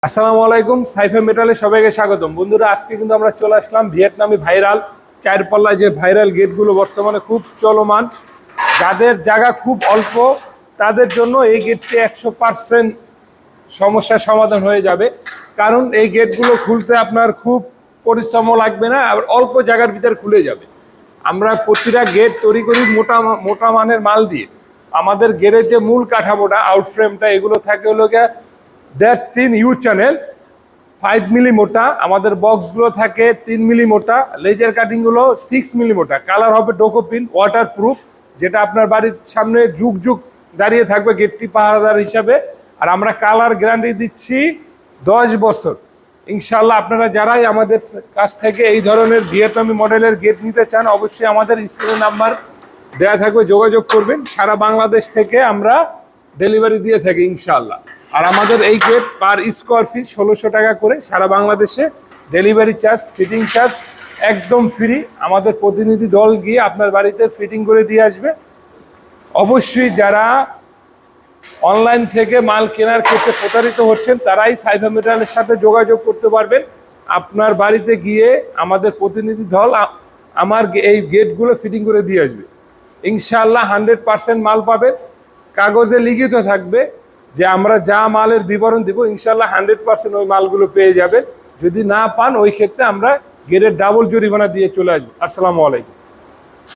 আসসালামু আলাইকুম, সাইফা মেটালে সবাইকে স্বাগতম। বন্ধুরা, আজকে কিন্তু আমরা চলে আসলাম ভিয়েতনামি ভাইরাল চারপাল্লা যে ভাইরাল গেটগুলো বর্তমানে খুব চলমান, যাদের জায়গা খুব অল্প তাদের জন্য এই গেটটি 100% সমস্যার সমাধান হয়ে যাবে। কারণ এই গেটগুলো খুলতে আপনার খুব পরিশ্রমও লাগবে না, আর অল্প জায়গার ভিতরে খুলে যাবে। আমরা প্রতিটা গেট তৈরি করি মোটা মোটা মানের মাল দিয়ে। আমাদের গেটের যে মূল কাঠামোটা আউটফ্রেমটা এগুলো থাকে হলো গিয়ে 1.5-3 ইউ চ্যানেল 5 মিলি মোটা। আমাদের বক্সগুলো থাকে 3 মিলি মোটা। লেজার কাটিংগুলো 6 মিলি মোটা। কালার হবে ডোকোপিন, ওয়াটার প্রুফ, যেটা আপনার বাড়ির সামনে যুগ যুগ দাঁড়িয়ে থাকবে গেটটি পাহারাদার হিসাবে। আর আমরা কালার গ্যারান্টি দিচ্ছি 10 বছর। ইনশাল্লাহ আপনারা যারাই আমাদের কাছ থেকে এই ধরনের ভিয়েতনামি মডেলের গেট নিতে চান, অবশ্যই আমাদের স্ক্রিনে নাম্বার দেওয়া থাকবে, যোগাযোগ করবেন। সারা বাংলাদেশ থেকে আমরা ডেলিভারি দিয়ে থাকি ইনশাল্লাহ। আর আমাদের এই গেট পার স্কোয়ার ফিট 1600 টাকা করে। সারা বাংলাদেশে ডেলিভারি চার্জ, ফিটিং চার্জ একদম ফ্রি। আমাদের প্রতিনিধি দল গিয়ে আপনার বাড়িতে ফিটিং করে দিয়ে আসবে। অবশ্যই যারা অনলাইন থেকে মাল কেনার ক্ষেত্রে প্রতারিত হচ্ছেন তারাই সাইফা মেটালের সাথে যোগাযোগ করতে পারবেন। আপনার বাড়িতে গিয়ে আমাদের প্রতিনিধি দল আমার এই গেটগুলো ফিটিং করে দিয়ে আসবে ইনশাআল্লাহ। 100% মাল পাবেন, কাগজে লিখিত থাকবে যে আমরা যা মালের বিবরণ দিব, ইনশাআল্লাহ 100% ওই মালগুলো পেয়ে যাবেন। যদি না পান ওই ক্ষেত্রে আমরা গেটের ডাবল জরিমানা দিয়ে চলে আসবো। আসসালামু আলাইকুম।